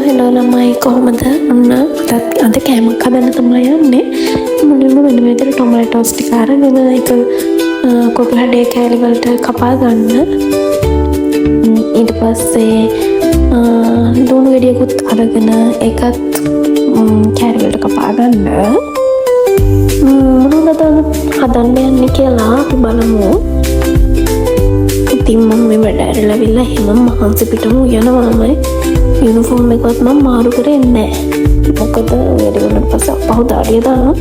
Hello ළමයි කොහොමද? ඔන්න අද කෑමක් හදන්න තමයි යන්නේ. මුලින්ම මෙන්න මේ විදිහට ටොමැටෝස් ටික අරගෙන ඒක කොටු හැඩේ කෑලි වලට කපා ගන්න. ඊට පස්සේ ලුණු ගෙඩියකුත් අරගෙන ඒකත් කෑලි වලට කපා ගන්න. මොනවද හදන්න යන්නේ කියලා අපි බලමු. ඉතින් මම මේ වැඩ ඇරලාවිලා එහෙම මහන්සි පිටම යනවාමයි. යුනිෆෝම් එකවත් මම මාරු කරේ නැහැ. මොකද වැඩ වුණාට පස්සේ අපහු දාඩිය දානවා.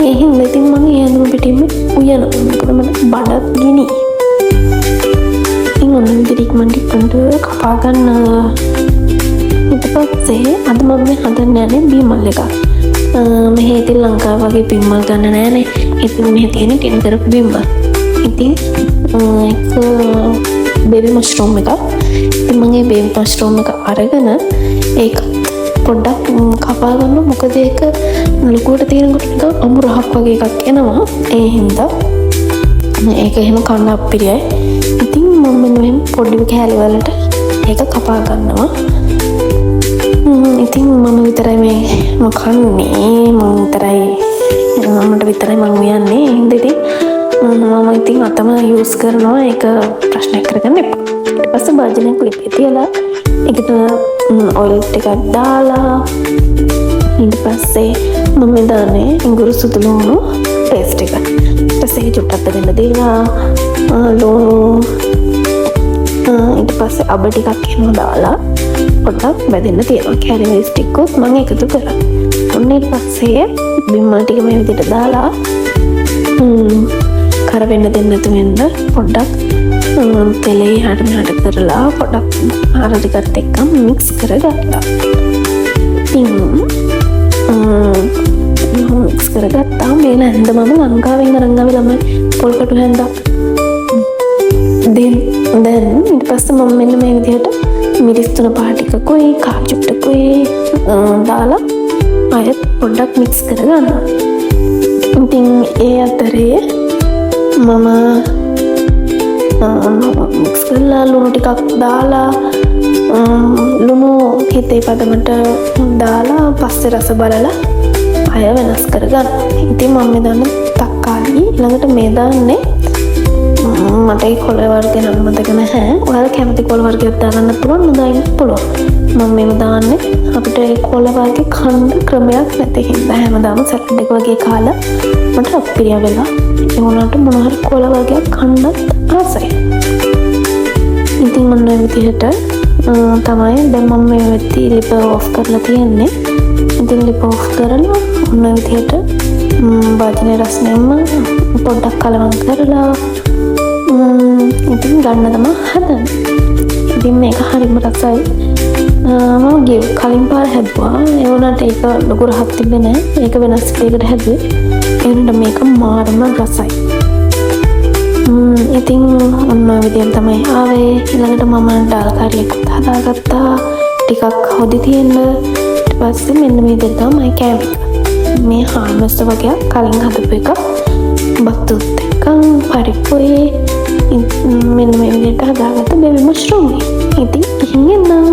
ඒ හින්දා ඉතින් මම යනවා පිටින්ම උයනවා. මොකද මට බඩත් ගිනි. ඉතින් ඔන්න විදිහට මන්ට කපා ගන්න. ඊට පස්සේ අද මම හදන්න යන්නේ බීමල් එකක්. මෙහි ඉතින් ලංකාව වගේ බීමල් ගන්න නෑනේ. ඉතින් මෙහි තියෙන ටින් කරපු බීමල්. ඉතින් ඒක බේබි මෂ්රූම් එකක්. ඉතින් මම මේ බේබි මෂ්රූම් එක අරගෙන ඒක පොඩ්ඩක් කපා ගන්නවා. මොකද ඒක ලුකුවට තියෙනකොට නිකන් අමුරහක් වගේ එකක් එනවා. ඒ හින්දා ඒක එහෙම කන්න අප්පිරියයි. ඉතින් මම මෙන්න පොඩි කෑලි වලට ඒක කපා ගන්නවා. ඉතින් මම විතරයි මේ කන්නේ. මම විතරයි මට විතරයි මම උයන්නේ. හින්දා ඉතින් මම ඉතින් අතම යූස් කරනවා. ඒක ප්‍රශ්නයක් කරගන්න එපා. ඊට පස්සේ භාජනයක් ලිපේ තියලා ඒකට ඔයිල් ටිකක් දාලා ඊට පස්සේ මම දාන්නේ ඉඟුරු සුදු ලුණු පේස්ට් එක. ඊට පස්සේ චුට්ටක් දෙන්න දීලා ලුණු ඊට පස්සේ අබ ටිකක් එහෙම දාලා පොඩ්ඩක් බෙදෙන්න තියෙනවා. කැරි රයිස් ටිකකුත් මම එකතු කරා. ඔන්න ඊට පස්සේ බිම්මල් ටික මේ විදිහට දාලා කර වෙන්න දෙන්න නැතු වෙන්න පොඩ්ඩක් තෙලේ හට කරලා පොඩ්ඩක් ආර ටිකත් එක්ක මික්ස් කරගත්තා. ඉතින් මික්ස් කරගත්තා. මේ නැන්ද මම ලංකාවෙන් අරන් ආවේ ළමයි පොල්කටු හැන්දක්. දැන් ඊට පස්සේ මම මෙන්න මේ විදිහට මිරිස් තුන පහ ටිකකුයි කාජු ටිකකුයි දාලා ආයෙත් පොඩ්ඩක් මික්ස් කරගන්නවා. ඉතින් ඒ අතරේ මම මික්ස් කරලා ලුණු ටිකක් දාලා ලුණු හිතේ පදමට දාලා පස්සේ රස බලලා අය වෙනස් කරගන්න. ඉතින් මම දාන්න තක්කාලි ඊළඟට මේ දාන්නේ මට ඒ කොළ වර්ග නම් මතක නැහැ. ඔයාලා කැමති කොළ වර්ගයක් දාගන්න පුළුවන් නොදාන්න පුළුවන්. මම මේව දාන්නේ අපිට ඒ කොළ වර්ග කන්න ක්‍රමයක් නැති හින්දා හැමදාම සැලඩ් එක වගේ කාලා මට අප්පිරිය වෙලා ඒ වුණාට මොන හරි කොළ වර්ගයක් කන්නත් ආසයි. ඉතින් මම මේ විදිහට තමයි දැන් මම මේ වෙtti ලිප ඔෆ් කරලා තියෙන්නේ. ඉතින් ලිප ඔෆ් කරලා ඔන්න විදිහට වාජනේ රස්නෙම පොඩ්ඩක් කලවම් කරලා ඉතින් ගන්න තමයි හදන්නේ. ඉතින් මේක හරිම රසයි. මම කලින් පාර හැදුවා. ඒ වුණාට ඒක ලොකු රහක් තිබ්බේ නැහැ. ඒක වෙනස් දෙයකට හැදුවේ. ඒ වුණාට මේක මාරම රසයි. ඉතින් ඔන්න ඔය විදිහෙන් තමයි ආවේ. ඊළඟට මම ඩාල් කරියකුත් හදාගත්තා. ටිකක් හොදි තියෙන්න. ඊට පස්සේ මෙන්න මේ දෙක තමයි කෑම එක. මේ හාමස් වගේ කලින් හදපු එක. බත්තුත් එක්ක පරිප්පුයි මෙන්න මේ විදිහට හදාගත්ත බේබි මෂ්රූම්. ඉතින් එහෙනම්